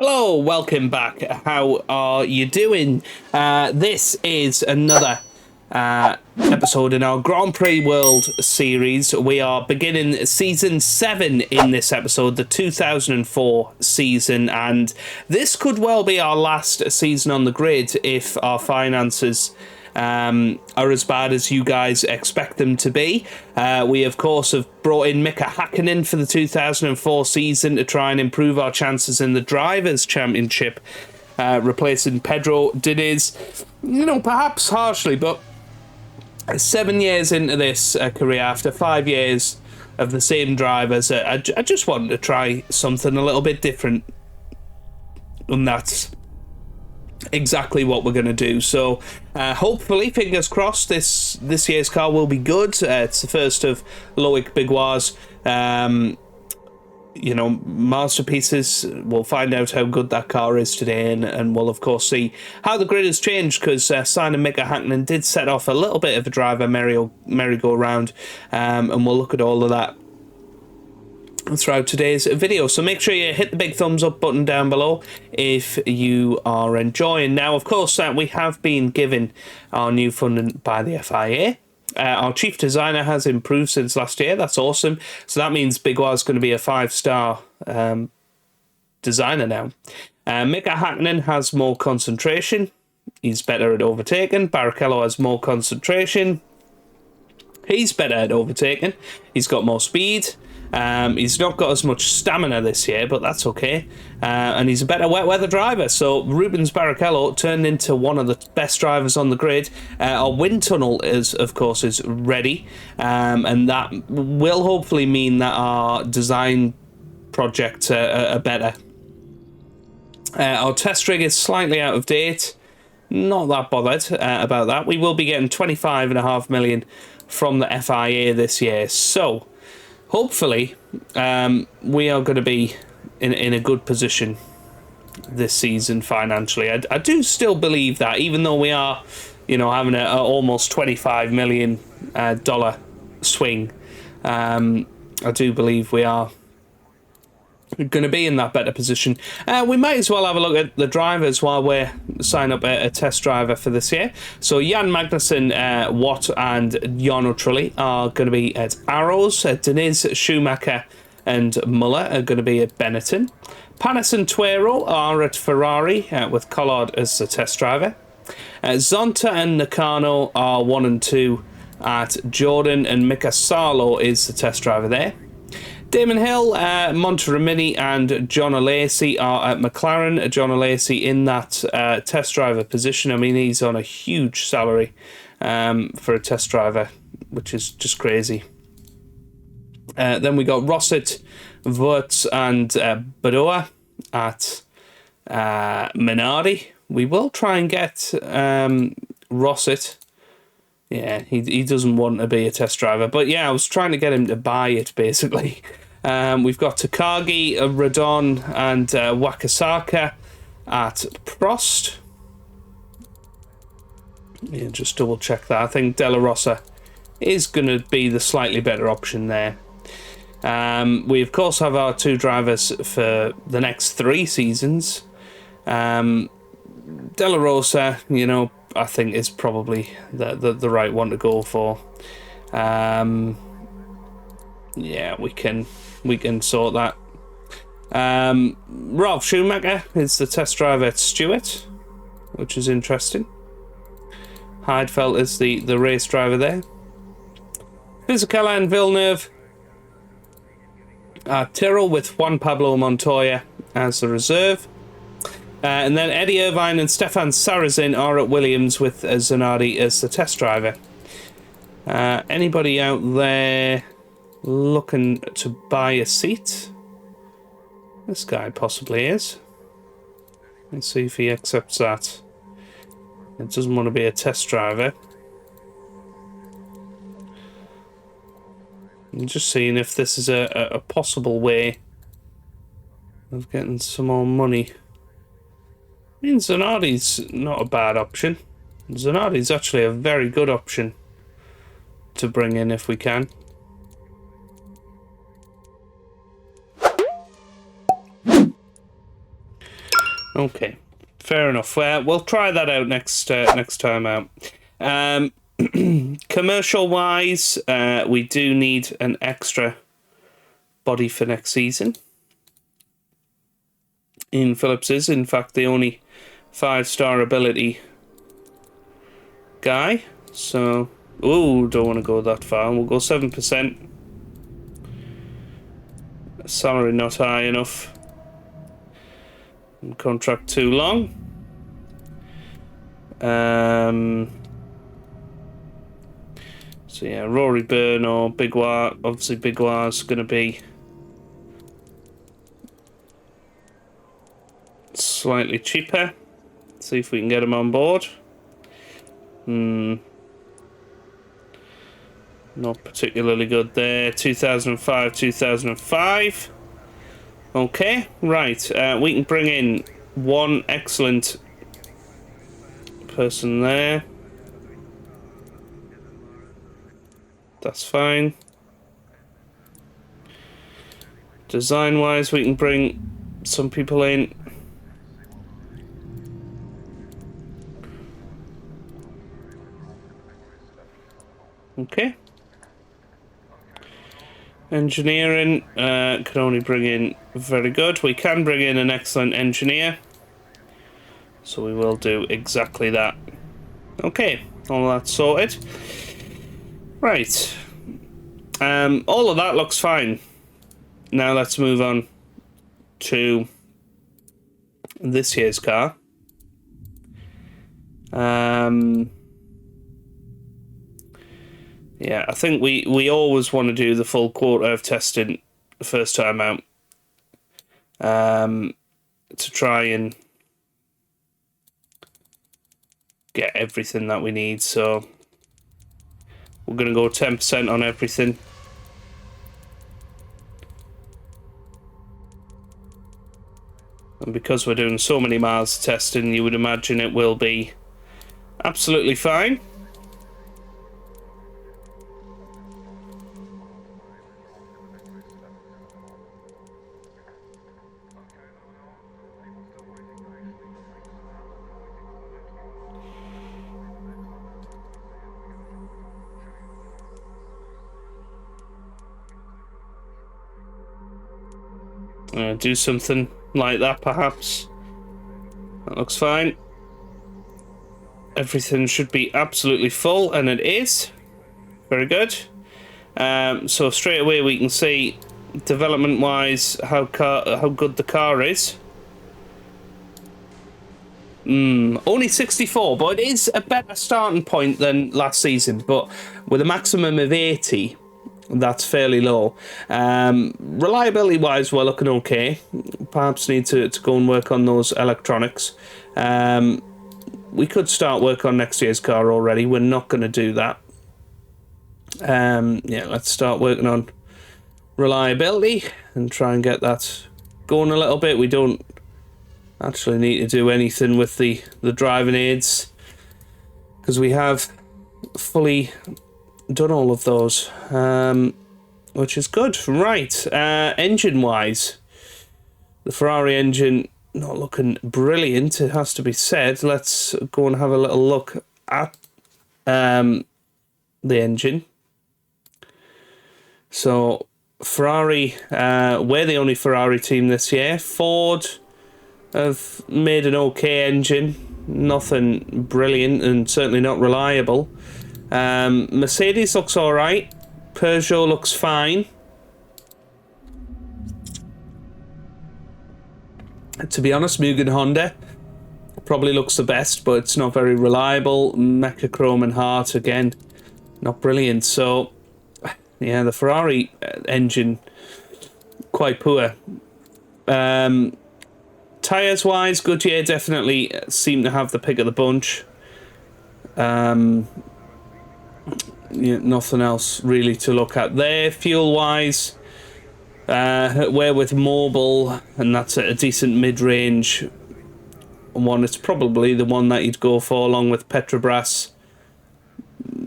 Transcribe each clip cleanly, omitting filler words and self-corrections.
Hello, welcome back. How are you doing? This is another episode in our Grand Prix World series. We are beginning season 7 in this episode, the 2004 season, and this could well be our last season on the grid if our finances are as bad as you guys expect them to be. We, of course, have brought in Mika Hakkinen for the 2004 season to try and improve our chances in the Drivers' Championship, replacing Pedro Diniz, perhaps harshly, but 7 years into this career, after 5 years of the same drivers, I just wanted to try something a little bit different, and that's exactly what we're going to do. So hopefully, fingers crossed, this year's car will be good. It's the first of Loic Bigwar's masterpieces. We'll find out how good that car is today, and we'll of course see how the grid has changed, because signing Mika Hakkinen did set off a little bit of a driver merry-go-round, and we'll look at all of that throughout today's video. So make sure you hit the big thumbs up button down below if you are enjoying. Now, of course, we have been given our new funding by the FIA. Our chief designer has improved since last year. That's awesome. So that means Bigwar's going to be a 5-star designer now. Mika Hakkinen has more concentration. He's better at overtaking. Barrichello has more concentration. He's better at overtaking. He's got more speed. He's not got as much stamina this year, but that's okay. And he's a better wet weather driver. So Rubens Barrichello turned into one of the best drivers on the grid. Our wind tunnel is ready, and that will hopefully mean that our design projects are better. Our test rig is slightly out of date. Not that bothered about that. We will be getting 25.5 million from the FIA this year. So hopefully, we are going to be in a good position this season financially. I do still believe that, even though we are, having a almost $25 million swing, I do believe we are going to be in that better position. We might as well have a look at the drivers while we're signing up a test driver for this year. So Jan Magnussen, Watt and Jarno Trulli are going to be at Arrows. Diniz, Schumacher and Muller are going to be at Benetton. Panis and Tuero are at Ferrari, with Collard as the test driver. Zonta and Nakano are 1 and 2 at Jordan, and Mika Salo is the test driver there. Damon Hill, Monteremini and John Alesi are at McLaren. John Alesi in that test driver position. I mean, he's on a huge salary for a test driver, which is just crazy. Then we got Rosset, Wurtz and Badoa at Minardi. We will try and get Rosset. Yeah, he doesn't want to be a test driver. But yeah, I was trying to get him to buy it, basically. We've got Takagi, Radon, and Wakasaka at Prost. Yeah, just double check that. I think Della Rosa is going to be the slightly better option there. We, of course, have our 2 drivers for the next 3 seasons. Della Rosa, I think is probably the right one to go for. Yeah, we can sort that. Rolf Schumacher is the test driver at Stewart, which is interesting. Heidfeld is the race driver there. Fisichella and Villeneuve at Tyrrell, with Juan Pablo Montoya as the reserve. And then Eddie Irvine and Stefan Sarrazin are at Williams, with Zanardi as the test driver. Anybody out there looking to buy a seat? This guy possibly is. Let's see if he accepts that. He doesn't want to be a test driver. I'm just seeing if this is a possible way of getting some more money. I mean, Zanardi's not a bad option. Zanardi's actually a very good option to bring in if we can. Okay, fair enough. We'll try that out next time out. Commercial wise, we do need an extra body for next season. Ian Phillips is, in fact, the only 5-star ability guy. So, don't want to go that far. We'll go 7%. Salary not high enough. Contract too long. So yeah, Rory Byrne or Big War. Obviously, Big War's going to be slightly cheaper. See if we can get him on board. Not particularly good there. 2005, 2005. Okay, right. We can bring in one excellent person there. That's fine. Design-wise, we can bring some people in. Okay. Engineering, can only bring in very good. We can bring in an excellent engineer. So we will do exactly that. Okay, all that's sorted. Right. All of that looks fine. Now let's move on to this year's car. Yeah, I think we always want to do the full quota of testing the first time out. To try and get everything that we need. So we're going to go 10% on everything. And because we're doing so many miles of testing, you would imagine it will be absolutely fine. Do something like that, perhaps. That looks fine. Everything should be absolutely full, and it is. Very good. So straight away we can see, development-wise, how good the car is. Only 64, but it is a better starting point than last season. But with a maximum of 80. That's fairly low. Reliability wise, we're looking okay. Perhaps need to go and work on those electronics. We could start work on next year's car already. We're not going to do that. Yeah, let's start working on reliability and try and get that going a little bit. We don't actually need to do anything with the driving aids because we have fully done all of those, which is good. Right, engine wise, the Ferrari engine not looking brilliant, it has to be said. Let's go and have a little look at the engine. So Ferrari, we're the only Ferrari team this year. Ford have made an okay engine, nothing brilliant and certainly not reliable. Mercedes looks alright. Peugeot looks fine. To be honest, Mugen Honda probably looks the best, but it's not very reliable. Mechachrome and Hart, again, not brilliant. So, yeah, the Ferrari engine, quite poor. Tyres-wise, Goodyear definitely seem to have the pick of the bunch. Yeah, nothing else really to look at there. Fuel wise, we're with Mobil, and that's a decent mid-range one. It's probably the one that you'd go for along with Petrobras.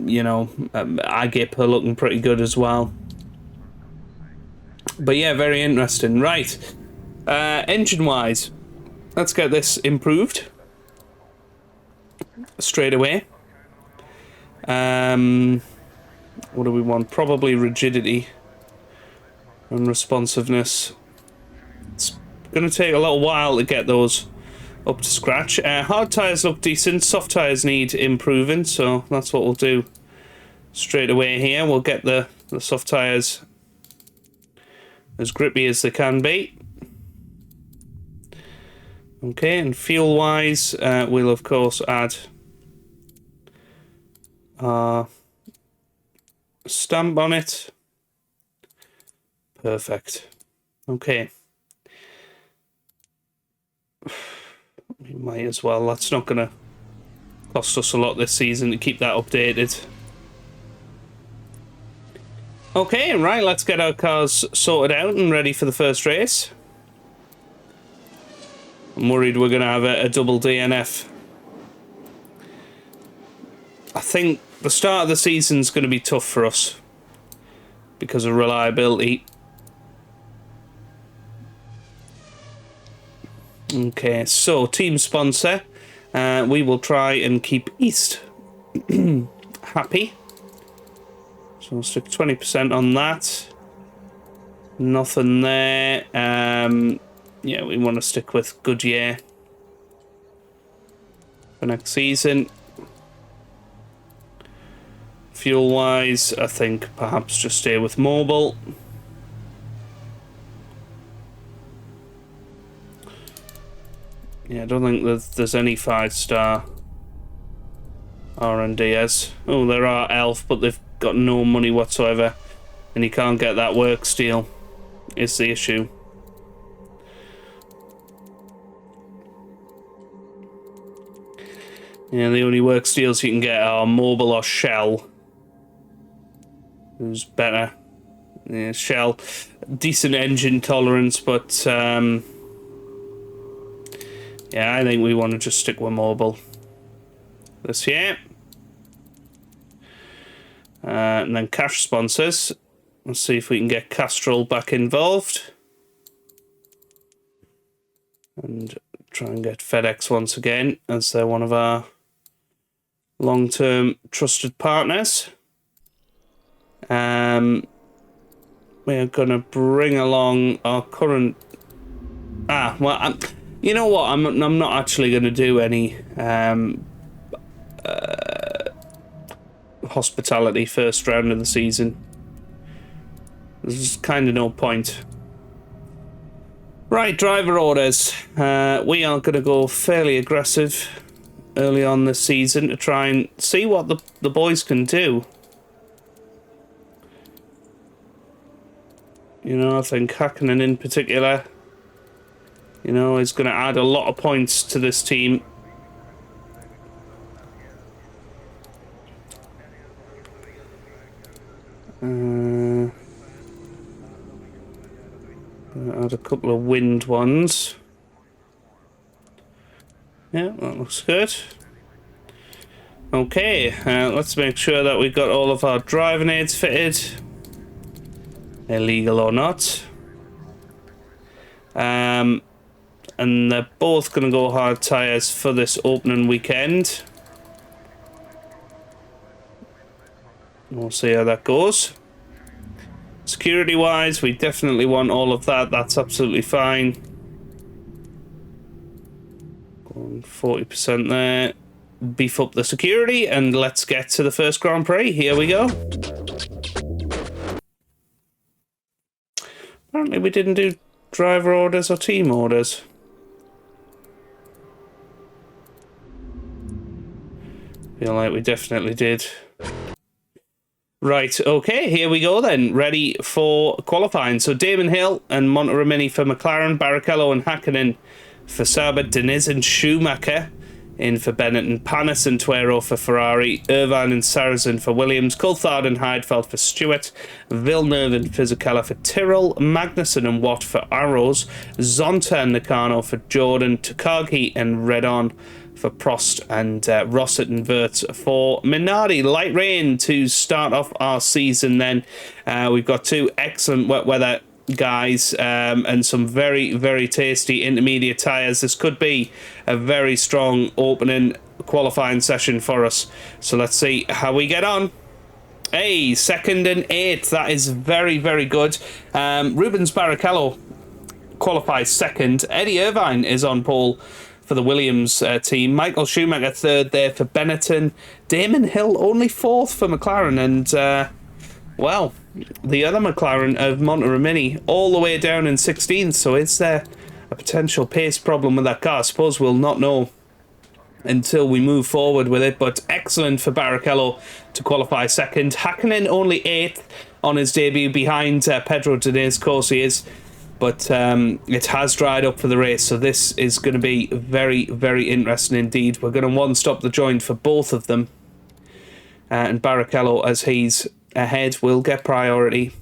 You know, Agip are looking pretty good as well. But yeah, very interesting. Right, engine wise, let's get this improved straight away. What do we want? Probably rigidity and responsiveness. It's going to take a little while to get those up to scratch. Hard tyres look decent. Soft tyres need improving, so that's what we'll do straight away here. We'll get the soft tyres as grippy as they can be. Okay, and fuel-wise, we'll of course add our stamp on it. Perfect. Okay. We might as well. That's not going to cost us a lot this season to keep that updated. Okay, right, let's get our cars sorted out and ready for the first race. I'm worried we're going to have a double DNF. I think the start of the season's going to be tough for us because of reliability. Okay, so team sponsor. We will try and keep East happy. So we'll stick 20% on that. Nothing there. Yeah, we want to stick with Goodyear for next season. Fuel-wise, I think perhaps just stay with Mobil. Yeah, I don't think there's any 5-star R&Ds. Oh, there are Elf, but they've got no money whatsoever, and you can't get that work steel. Is the issue. Yeah, the only work steels you can get are Mobil or Shell. Who's better? Yeah, Shell. Decent engine tolerance, but yeah, I think we want to just stick with Mobil this year. And then cash sponsors. Let's see if we can get Castrol back involved. And try and get FedEx once again, as they're one of our long-term trusted partners. We're going to bring along our current... well, you know what? I'm not actually going to do any hospitality first round of the season. There's kind of no point. Right, driver orders. We are going to go fairly aggressive early on this season to try and see what the boys can do. You know, I think Hakkinen in particular, you know, is going to add a lot of points to this team. Add a couple of wind ones. Yeah, that looks good. Okay, let's make sure that we've got all of our driving aids fitted. Illegal or not. And they're both going to go hard tyres for this opening weekend. We'll see how that goes. Security wise, we definitely want all of that. That's absolutely fine. Going 40% there. Beef up the security and let's get to the first Grand Prix. Here we go. Apparently we didn't do driver orders or team orders. Feel like we definitely did. Right, okay, here we go then. Ready for qualifying. So Damon Hill and Monterimini for McLaren, Barrichello and Hakkinen for Sauber, Diniz and Schumacher in for Bennett and Panis and Tuero for Ferrari, Irvine and Sarrazin for Williams, Coulthard and Heidfeld for Stewart, Villeneuve and Fisichella for Tyrrell, Magnussen and Watt for Arrows, Zonta and Nakano for Jordan, Takagi and Redon for Prost, and Rossett and Wirtz for Minardi. Light rain to start off our season then. We've got two excellent wet weather guys, and some very, very tasty intermediate tyres. This could be a very strong opening qualifying session for us. So let's see how we get on. Hey, 2nd and 8th. That is very, very good. Rubens Barrichello qualifies 2nd. Eddie Irvine is on pole for the Williams team. Michael Schumacher 3rd there for Benetton. Damon Hill only 4th for McLaren. And, well, the other McLaren of Monteromini all the way down in 16th. So is there a potential pace problem with that car? I suppose we'll not know until we move forward with it, but excellent for Barrichello to qualify 2nd. Hakkinen only 8th on his debut behind Pedro Diniz. Of course he is, but it has dried up for the race, so this is going to be very, very interesting indeed. We're going to one-stop the joint for both of them, and Barrichello, as he's ahead, will get priority,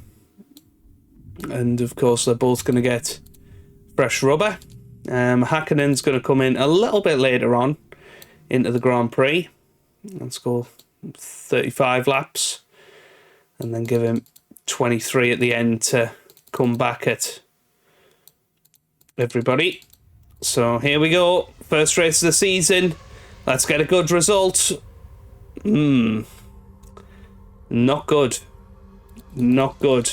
and of course they're both going to get fresh rubber. Hakkinen's going to come in a little bit later on into the Grand Prix. Let's go 35 laps and then give him 23 at the end to come back at everybody. So here we go. First race of the season. Let's get a good result. Not good. Not good.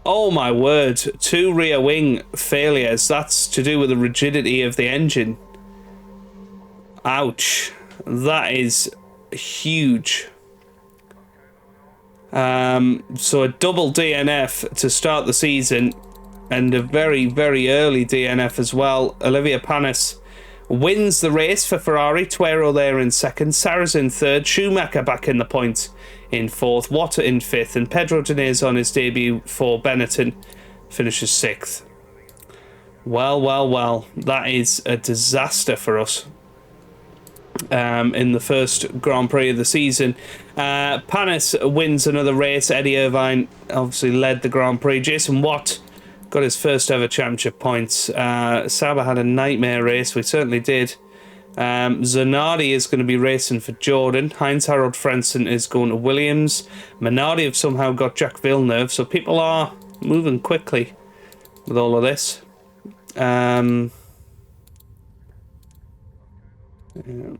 Oh my word. 2 rear wing failures. That's to do with the rigidity of the engine. Ouch. That is huge. So a double DNF to start the season and a very, very early DNF as well. Olivia Panis wins the race for Ferrari. Tuero there in 2nd. Sarrazin 3rd. Schumacher back in the points in 4th. Water in 5th. And Pedro Diniz on his debut for Benetton finishes 6th. Well, well, well. That is a disaster for us. In the first Grand Prix of the season. Panis wins another race. Eddie Irvine obviously led the Grand Prix. Jason Watt got his first ever championship points. Sauber had a nightmare race. We certainly did. Zanardi is going to be racing for Jordan. Heinz-Harald Frentzen is going to Williams. Minardi have somehow got Jacques Villeneuve. So people are moving quickly with all of this.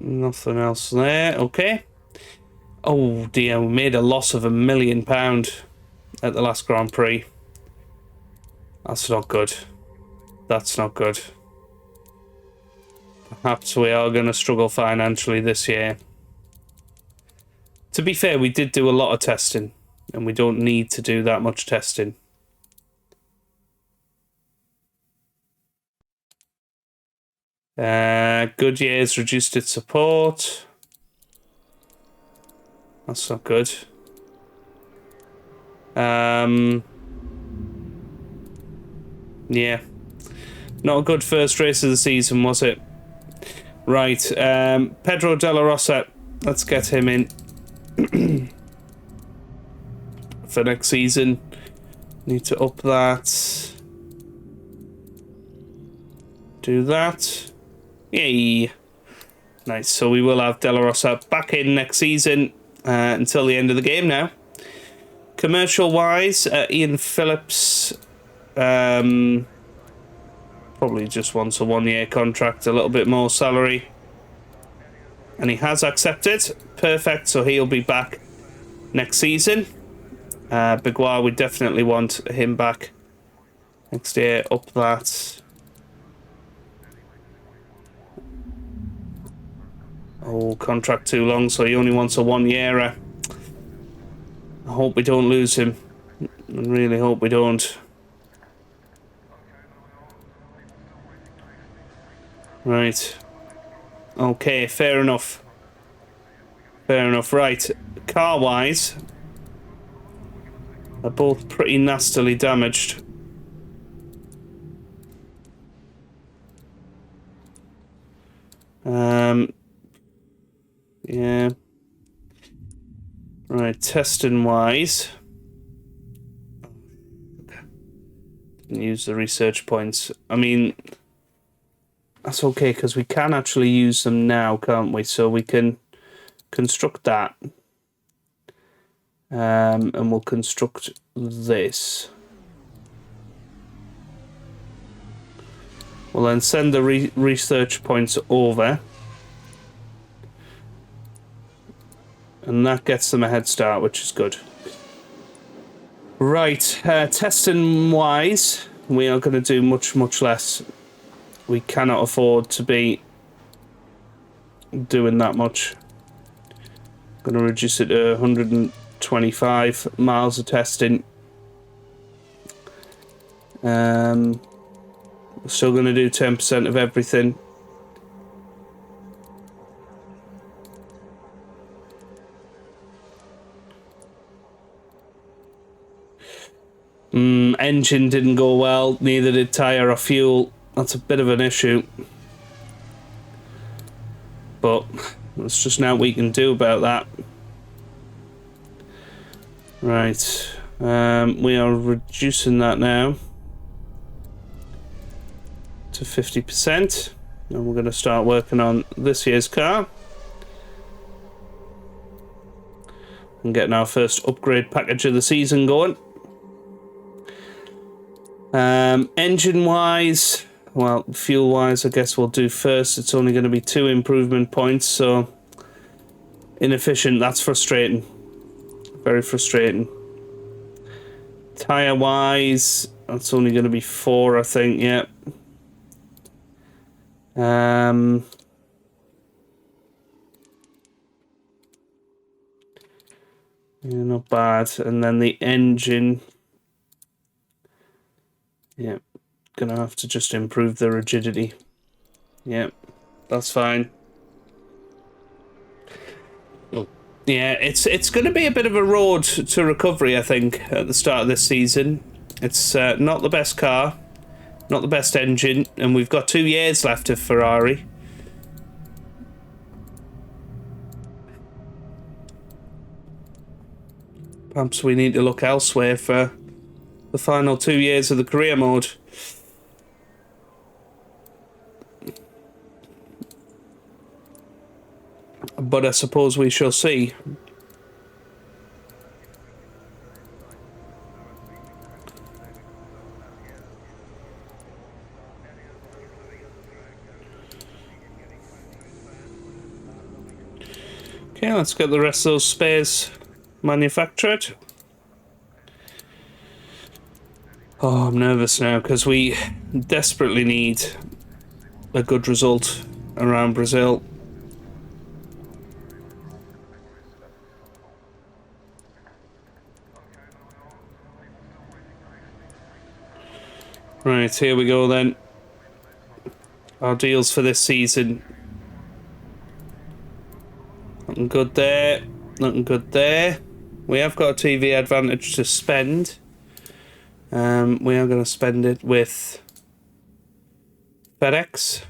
Nothing else there. Okay. Oh dear, we made a loss of £1 million at the last Grand Prix. That's not good. That's not good. Perhaps we are going to struggle financially this year. To be fair, we did do a lot of testing, and we don't need to do that much testing. Goodyear's reduced its support. That's not good. Yeah. Not a good first race of the season, was it? Right. Pedro De La Rosa. Let's get him in for next season. Need to up that. Do that. Yay. Nice. So we will have De La Rosa back in next season until the end of the game now. Commercial wise, Ian Phillips probably just wants a 1-year contract, a little bit more salary. And he has accepted. Perfect. So he'll be back next season. Biguar, we definitely want him back next year. Up that. Oh, contract too long, so he only wants a 1-year. I hope we don't lose him. I really hope we don't. Right. Okay, fair enough. Fair enough. Right. Car-wise, they're both pretty nastily damaged. Yeah. Right, testing wise. Didn't use the research points. I mean, that's okay because we can actually use them now, can't we? So we can construct that. And we'll construct this. We'll then send the research points over. And that gets them a head start, which is good. Right, testing-wise, we are going to do much, much less. We cannot afford to be doing that much. Going to reduce it to 125 miles of testing. We're still going to do 10% of everything. Engine didn't go well, neither did tyre or fuel. That's a bit of an issue. But there's just nothing we can do about that. Right. We are reducing that now to 50%. And we're going to start working on this year's car. And getting our first upgrade package of the season going. Engine-wise, well, fuel-wise, I guess we'll do first. It's only going to be 2 improvement points, so inefficient. That's frustrating. Very frustrating. Tyre-wise, that's only going to be 4, I think, yeah. Yeah, not bad. And then the engine... Yeah, gonna have to just improve the rigidity. Yeah, that's fine. Yeah, it's gonna be a bit of a road to recovery, I think, at the start of this season. It's not the best car, not the best engine, and we've got 2 years left of Ferrari. Perhaps we need to look elsewhere for the final 2 years of the career mode. But I suppose we shall see. Okay, let's get the rest of those spares manufactured. Oh, I'm nervous now because we desperately need a good result around Brazil. Right, here we go then. Our deals for this season. Looking good there. Looking good there. We have got a TV advantage to spend. We are going to spend it with FedEx.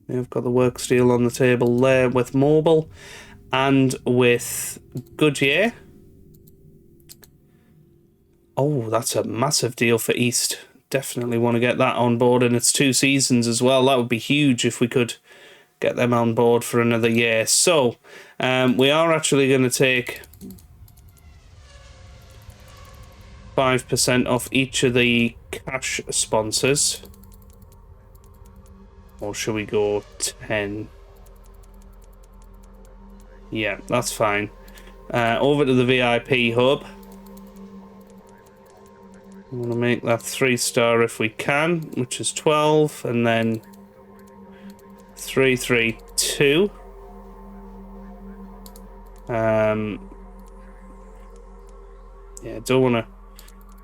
We have got the works deal on the table there with Mobile and with Goodyear. Oh, that's a massive deal for East. Definitely want to get that on board, and it's 2 seasons as well. That would be huge if we could get them on board for another year. So, we are actually going to take 5% off each of the cash sponsors. Or should we go 10? Yeah, that's fine. Over to the VIP hub. I'm going to make that 3-star if we can, which is 12, and then 332. Yeah,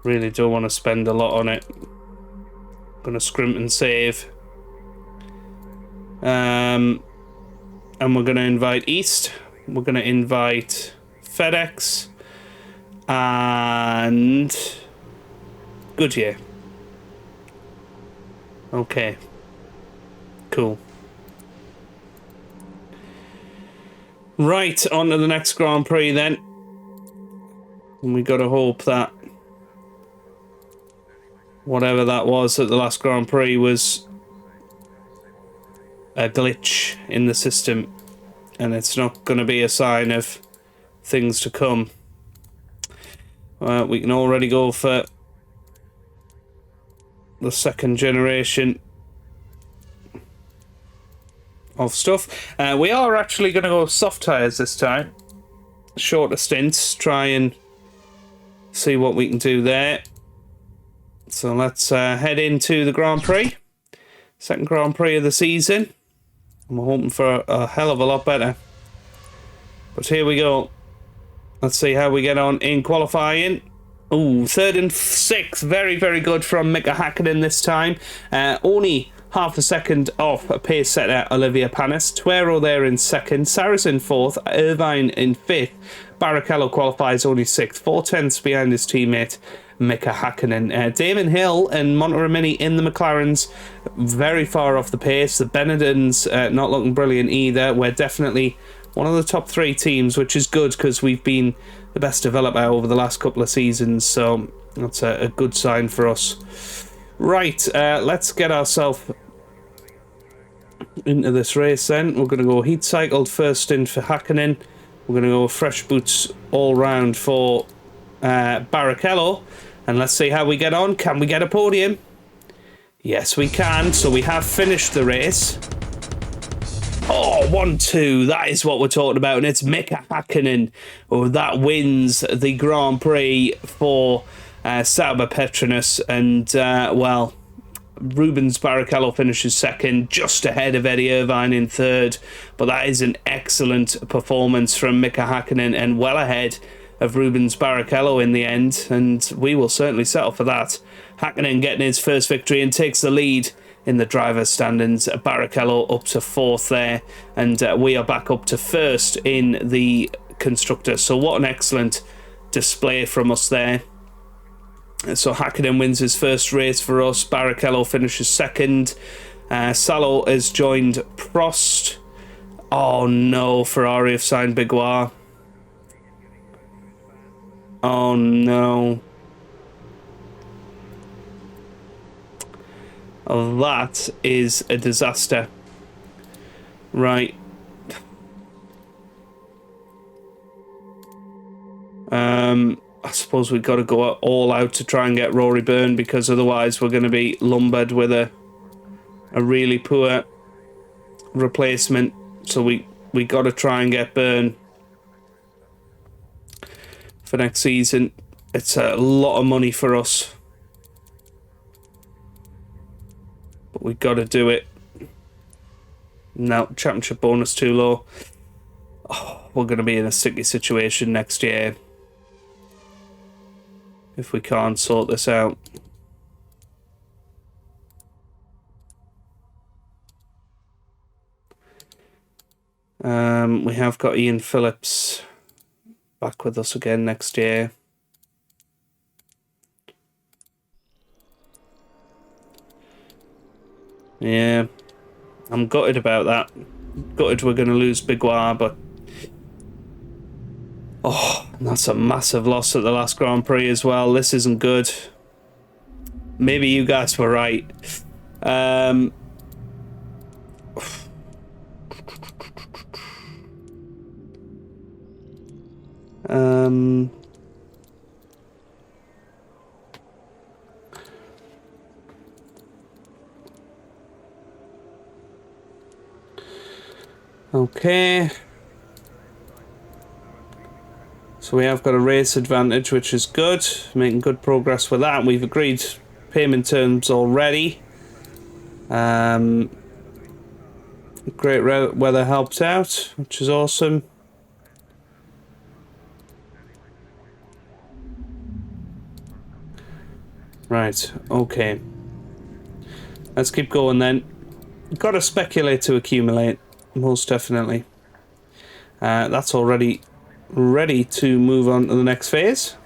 really don't want to spend a lot on it. Gonna scrimp and save. And we're gonna invite East. We're gonna invite FedEx and Goodyear. Okay. Cool. Right, on to the next Grand Prix then. And we gotta hope that whatever that was at the last Grand Prix was a glitch in the system, and it's not going to be a sign of things to come. We can already go for the second generation of stuff. We are actually going to go soft tyres this time. Shorter stints, try and see what we can do there. So let's head into the Grand Prix. Second Grand Prix of the season. I'm hoping for a hell of a lot better. But here we go. Let's see how we get on in qualifying. Ooh, 3rd and 6th. Very, very good from Mika Hakkinen this time. Only half a second off a pace setter, Olivia Panis. Tuero there in 2nd. Saracen 4th. Irvine in 5th. Barrichello qualifies only 6th. 4/10 behind his teammate, Mika Hakkinen. Damon Hill and Monteremini in the McLarens, very far off the pace. The Benettons not looking brilliant either. We're definitely one of the top 3 teams, which is good because we've been the best developer over the last couple of seasons, so that's a good sign for us. Right, let's get ourselves into this race then. We're going to go heat cycled first in for Hakkinen. We're going to go fresh boots all round for Barrichello. And let's see how we get on. Can we get a podium? Yes, we can. So we have finished the race. Oh, 1-2. That is what we're talking about. And it's Mika Hakkinen that wins the Grand Prix for Sauber Petronas. And, well, Rubens Barrichello finishes 2nd, just ahead of Eddie Irvine in 3rd. But that is an excellent performance from Mika Hakkinen and well ahead of Rubens Barrichello in the end, and we will certainly settle for that. Hakkinen getting his first victory and takes the lead in the driver's standings. Barrichello up to 4th there, and we are back up to 1st in the constructor. So what an excellent display from us there. So Hakkinen wins his first race for us. Barrichello finishes 2nd. Salo has joined Prost. Oh no, Ferrari have signed Biguar. Oh no. Oh, that is a disaster. Right. I suppose we've got to go all out to try and get Rory Byrne, because otherwise we're going to be lumbered with a really poor replacement. So we got to try and get Byrne for next season. It's a lot of money for us, but we got to do it. No, championship bonus too low. Oh, we're going to be in a sticky situation next year if we can't sort this out. We have got Ian Phillips back with us again next year. Yeah, I'm gutted about that. Gutted we're going to lose Biguar, but oh, that's a massive loss at the last Grand Prix as well. This isn't good. Maybe you guys were right. Okay. So we have got a race advantage, which is good. Making good progress with that. We've agreed payment terms already. Great weather helped out, which is awesome. Right, okay. Let's keep going then. Got to speculate to accumulate, most definitely. That's already ready to move on to the next phase.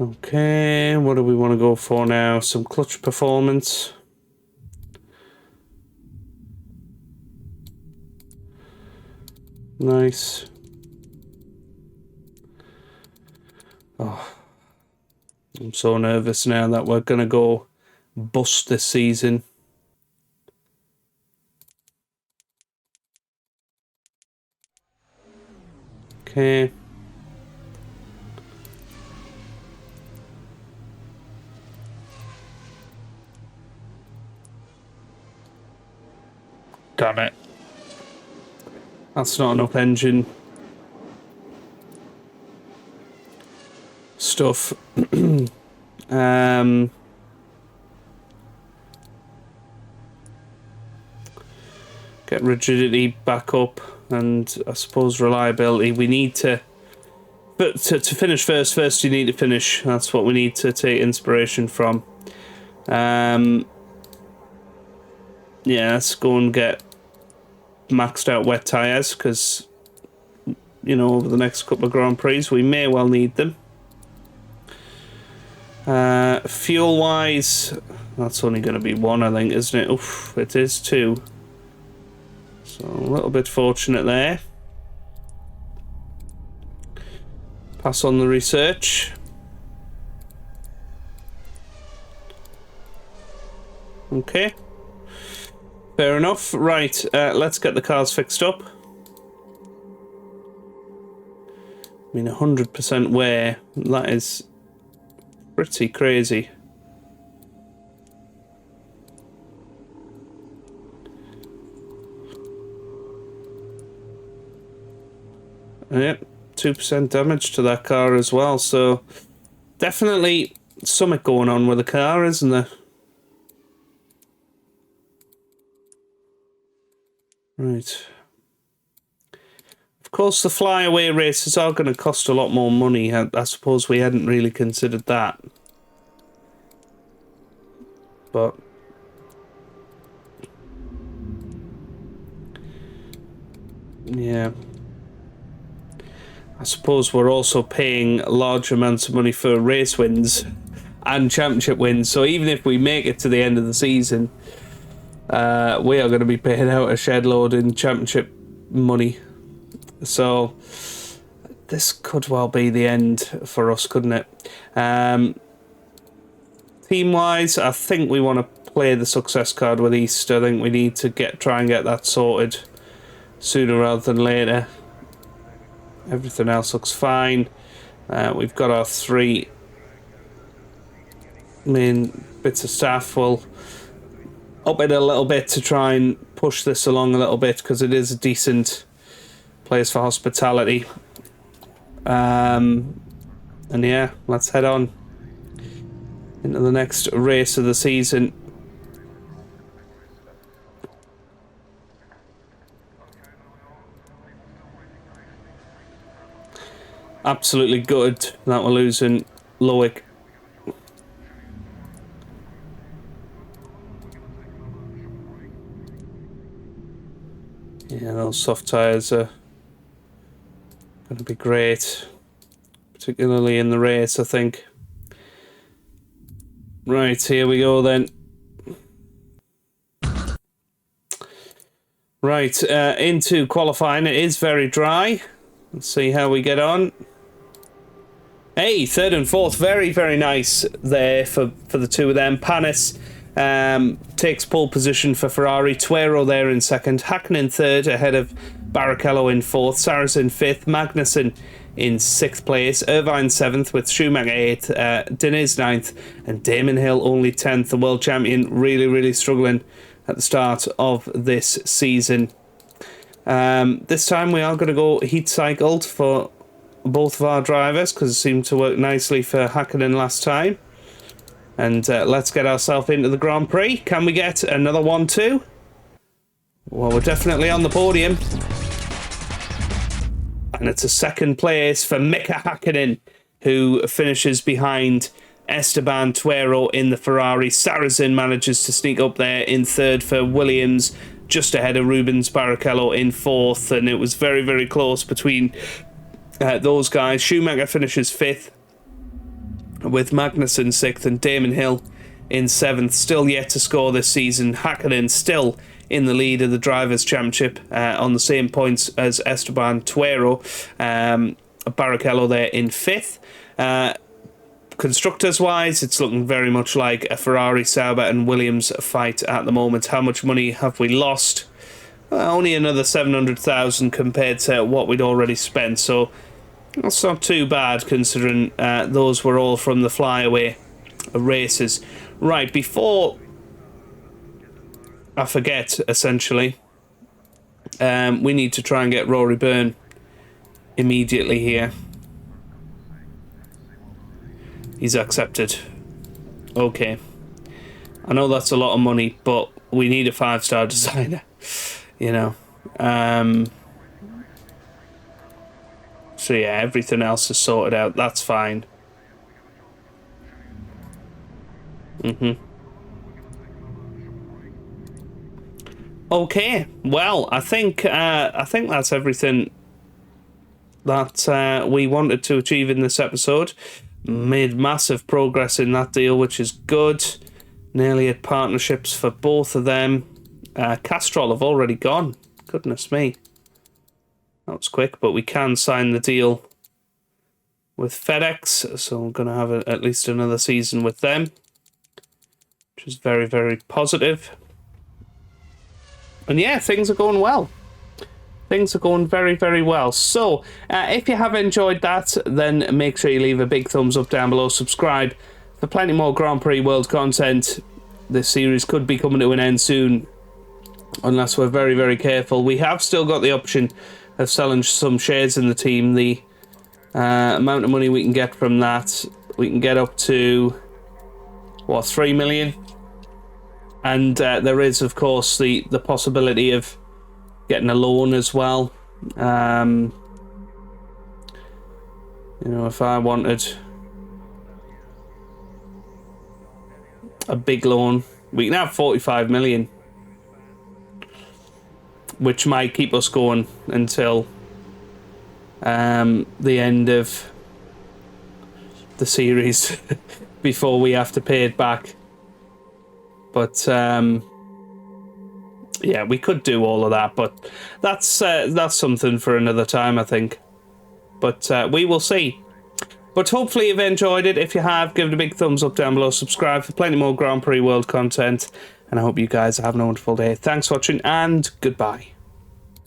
Okay, what do we want to go for now? Some clutch performance. Nice. Oh, I'm so nervous now that we're going to go bust this season. Okay. Damn it. That's not enough engine stuff. Get rigidity back up, and I suppose reliability. We need to, but to finish first you need to finish. That's what we need to take inspiration from. Yeah, let's go and get maxed out wet tyres, because, you know, over the next couple of Grand Prix we may well need them. Fuel wise, that's only going to be one, I think, isn't it? Oof, it is two. So a little bit fortunate there. Pass on the research. Okay. Fair enough. Right, let's get the cars fixed up. I mean, 100% wear. That is pretty crazy. Yep, 2% damage to that car as well, so definitely something going on with the car, isn't there? Right. Of course, the flyaway races are going to cost a lot more money. I suppose we hadn't really considered that. But yeah. I suppose we're also paying large amounts of money for race wins and championship wins. So even if we make it to the end of the season, we are going to be paying out a shed load in championship money. So this could well be the end for us, couldn't it? Team-wise, I think we want to play the success card with East. I think we need to try and get that sorted sooner rather than later. Everything else looks fine. We've got our 3 main bits of staff. We'll up it a little bit to try and push this along a little bit, because it is a decent place for hospitality. And yeah, let's head on into the next race of the season. Absolutely good that we're losing Loic. Yeah, those soft tyres are going to be great, particularly in the race, I think. Right, here we go then. Right, into qualifying. It is very dry. Let's see how we get on. Hey, 3rd and 4th, very, very nice there for the two of them. Panis takes pole position for Ferrari. Tuero there in 2nd. Hakkinen 3rd ahead of Barrichello in 4th. Saracen 5th. Magnussen in 6th place. Irvine 7th with Schumacher 8th. Diniz 9th. And Damon Hill only 10th. The world champion really, really struggling at the start of this season. This time we are going to go heat cycled for both of our drivers, because it seemed to work nicely for Hakkinen last time. And let's get ourselves into the Grand Prix. Can we get another 1-2? Well, we're definitely on the podium. And it's a 2nd place for Mika Hakkinen, who finishes behind Esteban Tuero in the Ferrari. Saracen manages to sneak up there in 3rd for Williams, just ahead of Rubens Barrichello in 4th. And it was very, very close between those guys. Schumacher finishes 5th, with Magnussen 6th and Damon Hill in 7th. Still yet to score this season. Hakkinen still in the lead of the Drivers' Championship on the same points as Esteban Tuero. Barrichello there in 5th. Constructors-wise, it's looking very much like a Ferrari, Sauber and Williams fight at the moment. How much money have we lost? only another 700,000 compared to what we'd already spent, so that's not too bad considering those were all from the flyaway races. Right, before I forget, essentially, we need to try and get Rory Byrne immediately here. He's accepted. Okay. I know that's a lot of money, but we need a 5-star designer, you know. So yeah, everything else is sorted out. That's fine. Okay, well, I think that's everything that we wanted to achieve in this episode. Made massive progress in that deal, which is good. Nearly at partnerships for both of them. Castrol have already gone. Goodness me. That was quick, but we can sign the deal with FedEx, so we're going to have at least another season with them, which is very, very positive. And yeah, things are going well. Things are going very, very well. So, if you have enjoyed that, then make sure you leave a big thumbs up down below. Subscribe for plenty more Grand Prix World content. This series could be coming to an end soon, unless we're very, very careful. We have still got the option of selling some shares in the team. The amount of money we can get from that, we can get up to, what, 3 million? And there is, of course, the possibility of getting a loan as well. You know, if I wanted a big loan, we can have 45 million, which might keep us going until the end of the series before we have to pay it back. But yeah, we could do all of that, but that's something for another time, I think. But we will see. But hopefully you've enjoyed it. If you have, give it a big thumbs up down below. Subscribe for plenty more Grand Prix World content. And I hope you guys are having a wonderful day. Thanks for watching, and goodbye.